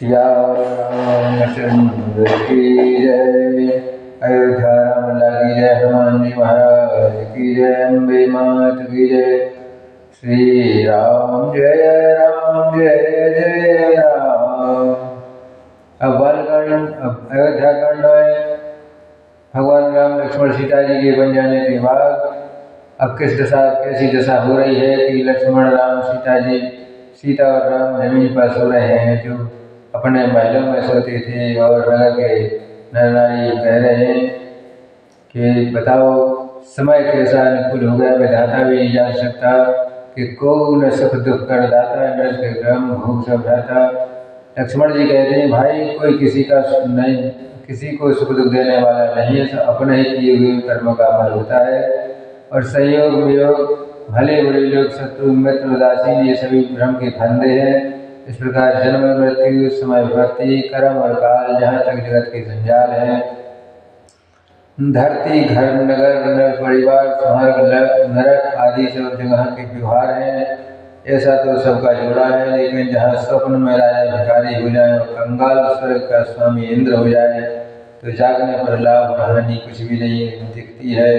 सिया रामचंद्र की जय। अयोध्या राम लागी जय। हनुमान जी महाराज की जय। अम्बे मात की जय। श्री राम जय राम जय जय राम। अब बालकांड, अब अयोध्या कांड है। भगवान राम लक्ष्मण सीता जी के बन जाने के बाद अब कैसी दशा हो रही है कि लक्ष्मण राम सीता और राम जमीन पर सो रहे हैं, जो अपने महलों में सोते थे। और नगर के नर नारी कह रहे हैं कि बताओ समय कैसा अनुकूल हो गया, विधाता भी नहीं जान सकता कि कौन सुख दुख कर दाता, नर के क्रम भोग सब भ्राता। लक्ष्मण जी कहते हैं भाई कोई किसी को सुख दुख देने वाला नहीं है, अपने ही किए हुए कर्मों का फल होता है। और संयोग वियोग, भले बुरे लोग, शत्रु मित्र उदासीन, ये सभी भ्रम के फंदे हैं। इस प्रकार जन्म मृत्यु, समय विपत्ति, कर्म और काल, जहाँ तक जगत के जंजाल है, धरती घर नगर नर परिवार स्वर्ग नरक आदि सब जगह के व्यवहार हैं। ऐसा तो सबका जोड़ा है, लेकिन जहाँ स्वप्न में राजा भिखारी हो जाए और कंगाल स्वर्ग का स्वामी इंद्र हो जाए तो जागने पर लाभ और हानि कुछ भी नहीं दिखती है।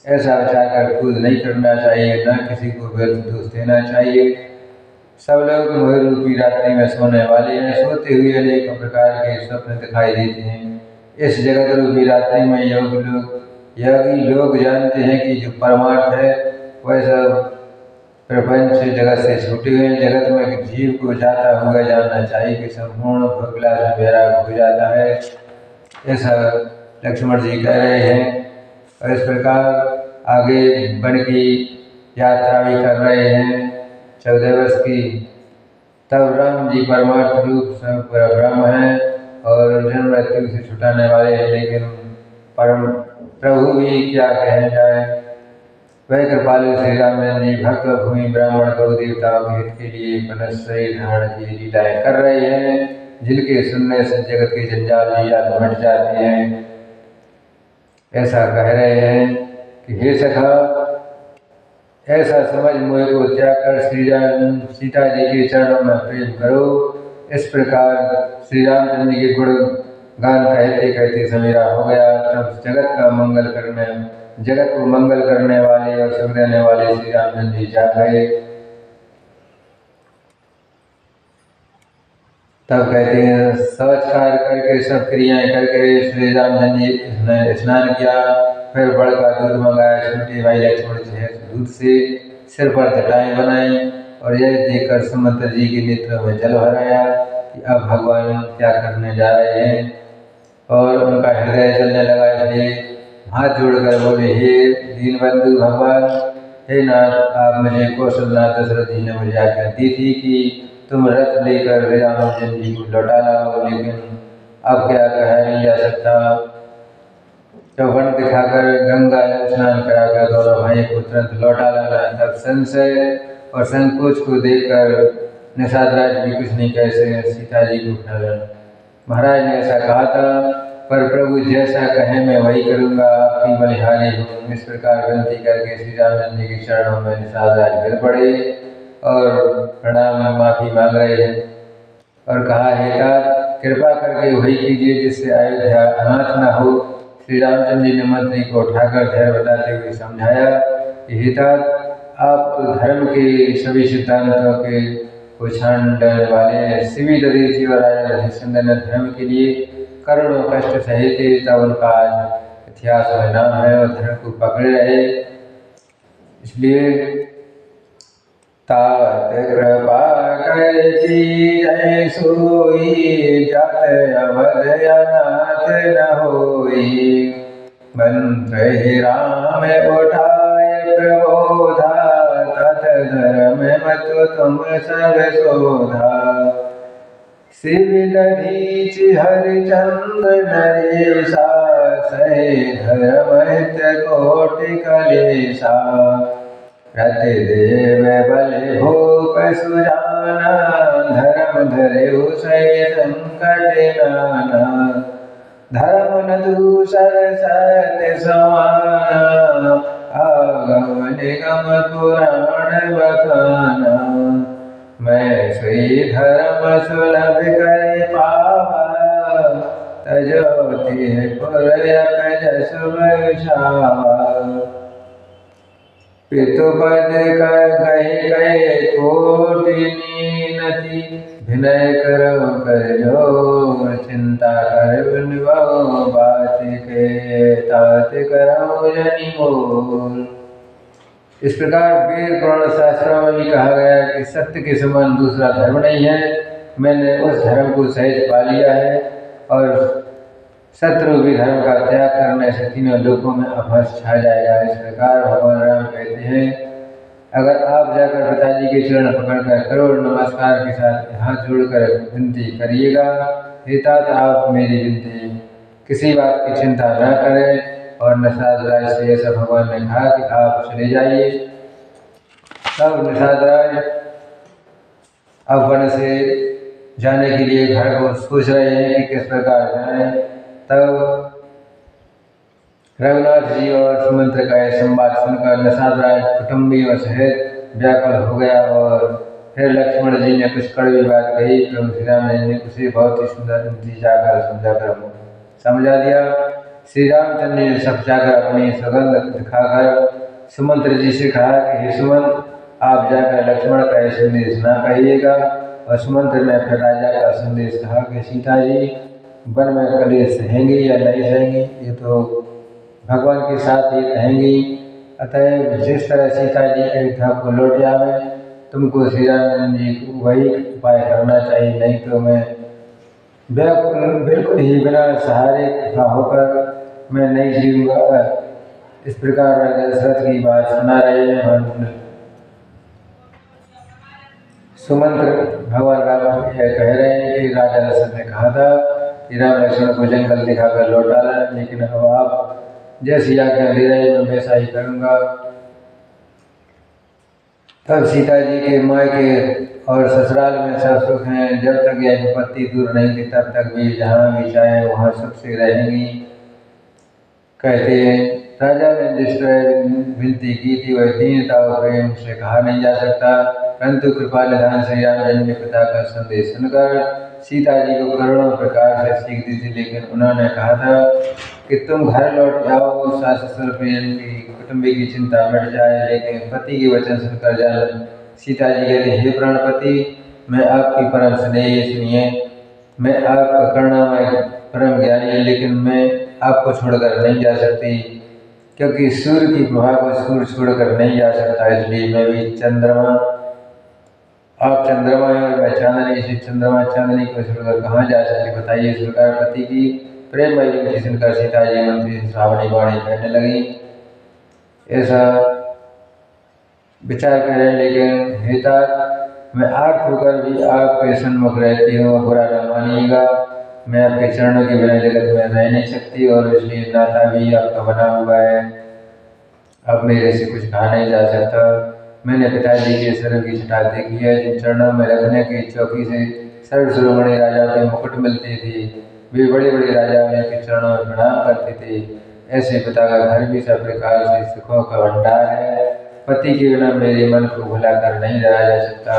ऐसा विचार कर कूद नहीं करना चाहिए, न किसी को व्यर्थ दोष देना चाहिए। सब लोग मोह रूपी रात्रि में सोने वाले हैं। सोते हुए अनेक प्रकार के स्वप्न दिखाई देते हैं। इस जगत रूपी रात्रि में योगी लोग जानते हैं कि जो परमार्थ है वह सब प्रपंच जगत से छूटे हुए। जगत में जीव को जाता हुआ जानना चाहिए कि संपूर्ण भोगलास में वैराग हो जाता है। ऐसा लक्ष्मण जी कह रहे हैं। और इस प्रकार आगे वन की यात्रा भी कर रहे हैं 14 वर्ष की। तब राम जी परमार्थ रूप से ब्रह्म हैं और जन्म मृत्यु से छुटाने वाले हैं, लेकिन परम प्रभु भी क्या कहने जाए। वह कृपालु श्री रामचंद्र जी भक्त भूमि ब्राह्मण गौ देवताओं के हित के लिए पनस्यी धारण की लीलाएं कर रहे हैं, जिनके सुनने से जगत के जंजाल मिट जाते हैं। ऐसा कह रहे हैं कि हे सखा, ऐसा समझ मोह को त्याग कर सीता जी के चरणों में प्रेम करो। इस प्रकार श्री रामचंद्र के गुण गान कहते कहते सवेरा हो गया। तब जगत को मंगल करने वाले और सुख देने वाले श्री रामचंद्र जी जाग गए। तब कहते हैं शौच कार्य करके सब क्रियाएं करके श्री रामचंद्र जी ने स्नान किया। फिर बड़ का दूध मंगाया। छोटे भाई लक्ष्मण जी दूध से सिर पर जटाएं बनाई और यह देखकर सुमंत्र जी के नेत्रों में जल भराया कि अब भगवान क्या करने जा रहे हैं। और उनका हृदय जलने लगा। इसलिए हाथ जोड़कर बोले, हे दीनबंधु भगवान, हे नाथ, आप मुझे कौशलनाथ दशरथ जी ने मुझे आज्ञा दी थी कि तुम रथ लेकर रामचंद्र जी को लौटा लाओ, लेकिन अब क्या कहा नहीं जा सकता। तो वन दिखाकर गंगा स्नान कराकर दोनों भाई को तुरंत लौटा लाना। तब संशय और संकोच को देखकर निषाद राज भी कुछ नहीं कैसे सीता जी को उठा लाना। महाराज ने ऐसा कहा था, पर प्रभु जैसा कहे मैं वही करूँगा, आपकी बलिहारी हूँ। इस प्रकार विनती करके श्री रामचंद्र जी के चरणों में निषाद राज गिर पड़े और प्रणाम माफी मांग रहे हैं और कहा, हे तात, कृपा करके वही कीजिए जिससे अयोध्या अनाथ न हो। श्री रामचंद्र जी ने मंत्री को उठाकर धैर्य बताते हुए समझाया कि हे तात, आप तो धर्म के सभी सिद्धांतों के को छानने वाले शिवी दधीर जी और राजा हरिश्चंद्र ने धर्म के लिए करोड़ों कष्ट सहे थे। तब उनका आज इतिहास में नाम है और धर्म को पकड़े रहे। इसलिए तात कृपा कर सोई, जात अवध अनाथ न होई। मंत्र ही राम उठाए प्रबोधा, तत धर्म मत तुम सब शोधा। शिव दधीच हरिचंद्र नरेशा, सहे धर्म हित कोटि कलेशा। प्रतिदेव बल भूप सुजाना, धर्म धरेउ सहे संकट नाना। धर्म न दूसर सत्य समाना, आगम निगम पुराण बखाना। मैं श्री धर्म सुलभ करे तजोति पितुपद कही कहे कोटि नीनति विनय करो कर जोर चिंता कर निभाओ बात के तात करो जनि मोर। इस प्रकार वेद पुराण शास्त्रों में भी कहा गया कि सत्य के समान दूसरा धर्म नहीं है। मैंने उस धर्म को सहज पा लिया है और शत्रु भी धर्म का त्याग करने से तीनों लोकों में अभस छा जाएगा। इस प्रकार भगवान राम कहते हैं, अगर आप जाकर पिताजी के चरण पकड़कर करोड़ नमस्कार के साथ हाथ जोड़कर विनती करिएगा, हे तात आप मेरी विनती किसी बात की चिंता न करें। और निषाद राज से ऐसा भगवान ने कहा कि आप चले जाइए। तब निषाद राज अब वन से जाने के लिए घर को सोच रहे हैं कि किस प्रकार जाएं। तब रघुनाथ जी और सुमंत्र का यह संवाद सुनकर निषाद राज कुटुंबियों सहित व्याकुल हो गया और फिर लक्ष्मण जी ने कुछ कड़वी बात कही। प्रभु श्री राम ने उसे बहुत ही सुंदर समझाकर समझा दिया। श्री रामचंद्र ने समझाकर अपनी सौगंध दिखाकर सुमंत्र जी से कहा कि हे सुमंत, आप जाकर लक्ष्मण का यह संदेश न कहिएगा। और सुमंत्र ने फिर राजा का संदेश कहा कि सीता जी वन में कलेश सहेंगी या नहीं सहेंगी, ये तो भगवान के साथ ही रहेंगी। अतः जिस तरह सीता जी अयोध्या को लौट आवे, तुमको श्री रामचंद्र जी को वही उपाय करना चाहिए, नहीं तो मैं बिल्कुल ही बिना सहारे का होकर मैं नहीं जीऊँगा। इस प्रकार राजा दशरथ की बात सुना रहे हैं। सुमंत्र भगवान राम कह रहे हैं कि राजा दशरथ ने कहा था कि राम लक्ष्मण को जंगल दिखाकर लौटा लाए, लेकिन अब आप जैसी आज्ञा दे रहे हैं मैं वैसा ही करूँगा। तब सीता जी के मायके और ससुराल में सब सुख हैं। जब तक यह विपत्ति दूर नहीं थी तब तक भी जहाँ भी चाहे वहाँ सुख से रहेंगी। कहते हैं, राजा ने जिस तरह विनती की थी वह दीनता और प्रेम से कहा नहीं जा सकता, परंतु कृपा निधान श्री रामचंद्र ने पिता का संदेश सुनकर सीता जी को करोड़ों प्रकार से सीख दी थी। लेकिन उन्होंने कहा था कि तुम घर लौट जाओ, सास ससुर प्रियन की कुटुंबी की चिंता मिट जाए। लेकिन पति के वचन सुनकर जान सीता जी कहते, हे प्राणपति, मैं आपकी परम स्नेही, सुनिए, मैं आपका करुणामय परम ज्ञानी, लेकिन मैं आपको छोड़कर नहीं जा सकती, क्योंकि सूर्य की प्रभा को सूर्य छोड़कर नहीं जा सकता। इसलिए मैं भी चंद्रमा, आप चंद्रमा है और मैं चांदनी, इसी चंद्रमा चांदनी को छोड़कर कहाँ जा सकती, बताइए। इस प्रकार पति की प्रेम विनती सुनकर सीता जी मंत्री श्रावणी वाणी कहने लगी। ऐसा विचार करें, लेकिन हे तात, मैं आर्थ होकर भी आपके सन्मुख रहती हूँ, बुरा न मानिएगा। मैं आपके चरणों के बिना जगत में रह नहीं सकती और इसलिए नाता भी आपका बना हुआ है। अब मेरे से कुछ कहा नहीं जा सकता। मैंने पिताजी के सिर की छटा देखी है, जिन चरणों में रखने की चौकी से सर्व शिरोमणि राजाओं के मुकुट मिलती थी, वे बड़े बड़े राजा उनके चरणों में प्रणाम करते थे। ऐसे पिता का घर भी सब प्रकार से सुखों का भंडार है। पति के बिना मेरे मन को भुला कर नहीं रहा जा सकता।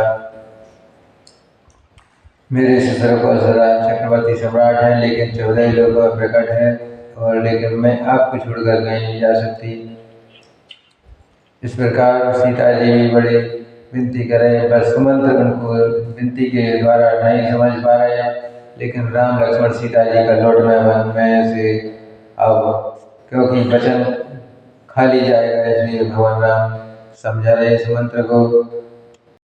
मेरे ससुर को सदा चक्रवर्ती सम्राट है, लेकिन 14 लोगों में प्रकट है, और लेकिन मैं आपको छोड़कर कहीं नहीं जा सकती। इस प्रकार सीता जी भी बड़े विनती करें, बस सुमंत्र उनको विनती के द्वारा नहीं समझ पा रहे हैं। लेकिन राम लक्ष्मण सीता जी का लौटना मन में से अब, क्योंकि वचन खाली जाएगा, इसलिए भगवान राम समझा रहे सुमंत्र को